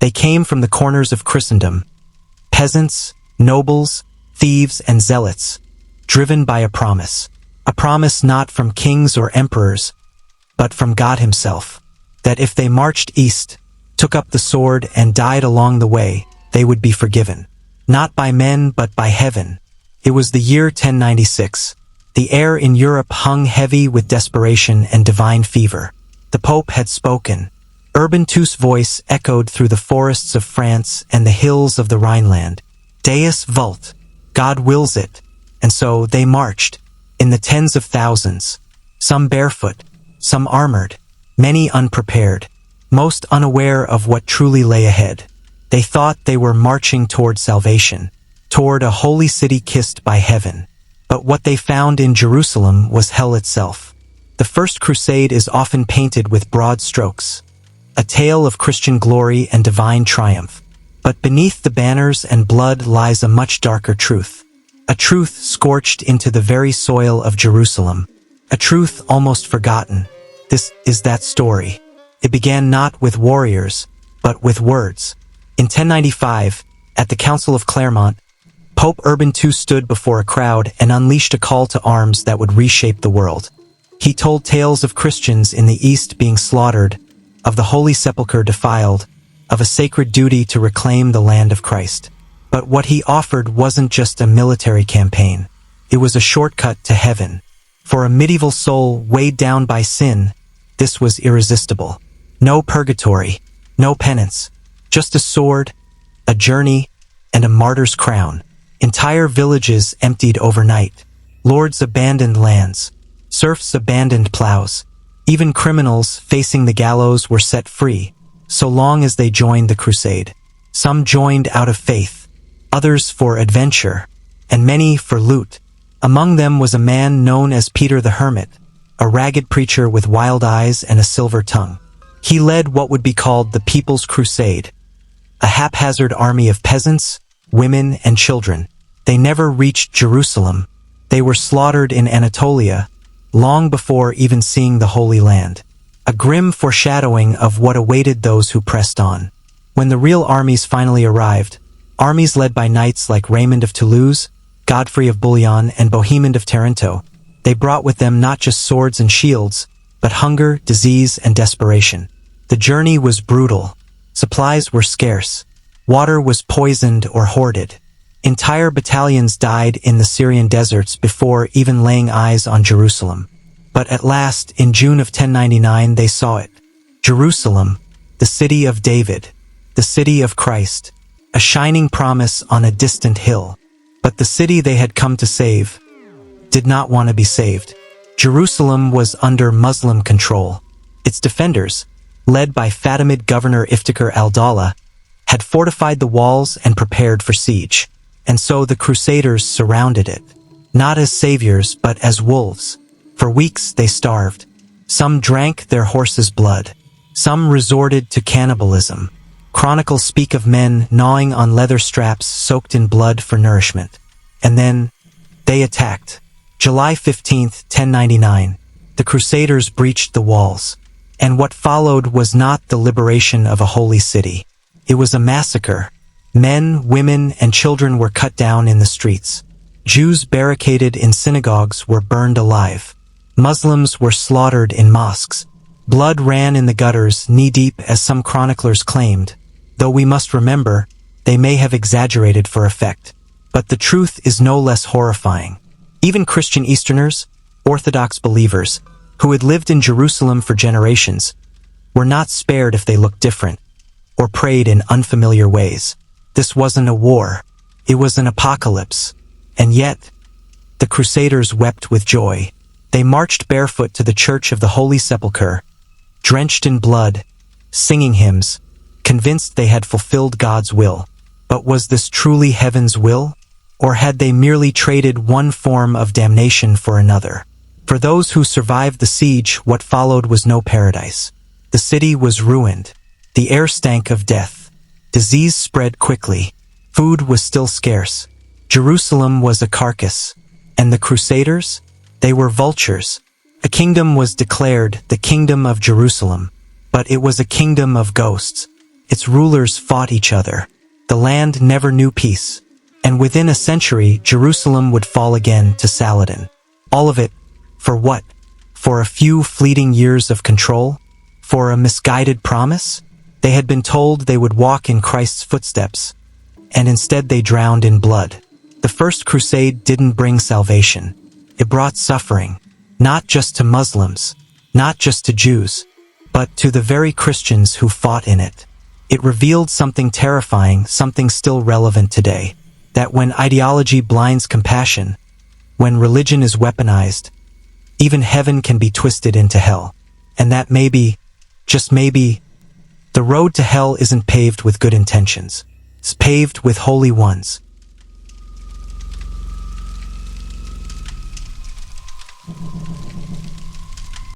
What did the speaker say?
They came from the corners of Christendom. Peasants, nobles, thieves, and zealots, driven by a promise. A promise not from kings or emperors, but from God himself, that if they marched east, took up the sword, and died along the way, they would be forgiven. Not by men, but by heaven. It was the year 1096. The air in Europe hung heavy with desperation and divine fever. The Pope had spoken. Urban II's voice echoed through the forests of France and the hills of the Rhineland. Deus vult, God wills it. And so they marched, in the tens of thousands, some barefoot, some armored, many unprepared, most unaware of what truly lay ahead. They thought they were marching toward salvation, toward a holy city kissed by heaven. But what they found in Jerusalem was hell itself. The First Crusade is often painted with broad strokes, a tale of Christian glory and divine triumph. But beneath the banners and blood lies a much darker truth. A truth scorched into the very soil of Jerusalem. A truth almost forgotten. This is that story. It began not with warriors, but with words. In 1095, at the Council of Clermont, Pope Urban II stood before a crowd and unleashed a call to arms that would reshape the world. He told tales of Christians in the East being slaughtered, of the Holy Sepulchre defiled, of a sacred duty to reclaim the land of Christ. But what he offered wasn't just a military campaign. It was a shortcut to heaven. For a medieval soul weighed down by sin, this was irresistible. No purgatory, no penance, just a sword, a journey, and a martyr's crown. Entire villages emptied overnight. Lords abandoned lands. Serfs abandoned plows. Even criminals facing the gallows were set free, so long as they joined the crusade. Some joined out of faith, others for adventure, and many for loot. Among them was a man known as Peter the Hermit, a ragged preacher with wild eyes and a silver tongue. He led what would be called the People's Crusade, a haphazard army of peasants, women, and children. They never reached Jerusalem. They were slaughtered in Anatolia, long before even seeing the Holy Land. A grim foreshadowing of what awaited those who pressed on. When the real armies finally arrived, armies led by knights like Raymond of Toulouse, Godfrey of Bouillon, and Bohemond of Taranto, they brought with them not just swords and shields, but hunger, disease, and desperation. The journey was brutal. Supplies were scarce. Water was poisoned or hoarded. Entire battalions died in the Syrian deserts before even laying eyes on Jerusalem. But at last, in June of 1099, they saw it. Jerusalem, the city of David, the city of Christ, a shining promise on a distant hill. But the city they had come to save did not want to be saved. Jerusalem was under Muslim control. Its defenders, led by Fatimid governor Iftikhar al-Dawla, had fortified the walls and prepared for siege. And so the Crusaders surrounded it, not as saviors but as wolves. For weeks they starved. Some drank their horses' blood. Some resorted to cannibalism. Chronicles speak of men gnawing on leather straps soaked in blood for nourishment. And then, they attacked. July 15th, 1099, the Crusaders breached the walls. And what followed was not the liberation of a holy city. It was a massacre. Men, women, and children were cut down in the streets. Jews barricaded in synagogues were burned alive. Muslims were slaughtered in mosques. Blood ran in the gutters knee-deep, as some chroniclers claimed, though we must remember, they may have exaggerated for effect. But the truth is no less horrifying. Even Christian Easterners, Orthodox believers, who had lived in Jerusalem for generations, were not spared if they looked different, or prayed in unfamiliar ways. This wasn't a war, it was an apocalypse. And yet, the Crusaders wept with joy. They marched barefoot to the Church of the Holy Sepulchre, drenched in blood, singing hymns, convinced they had fulfilled God's will. But was this truly heaven's will? Or had they merely traded one form of damnation for another? For those who survived the siege, what followed was no paradise. The city was ruined. The air stank of death. Disease spread quickly. Food was still scarce. Jerusalem was a carcass. And the Crusaders? They were vultures. A kingdom was declared, the kingdom of Jerusalem. But it was a kingdom of ghosts. Its rulers fought each other. The land never knew peace. And within a century, Jerusalem would fall again to Saladin. All of it, for what? For a few fleeting years of control? For a misguided promise? They had been told they would walk in Christ's footsteps, and instead they drowned in blood. The First Crusade didn't bring salvation. It brought suffering, not just to Muslims, not just to Jews, but to the very Christians who fought in it. It revealed something terrifying, something still relevant today, that when ideology blinds compassion, when religion is weaponized, even heaven can be twisted into hell. And that maybe, just maybe, the road to hell isn't paved with good intentions. It's paved with holy ones.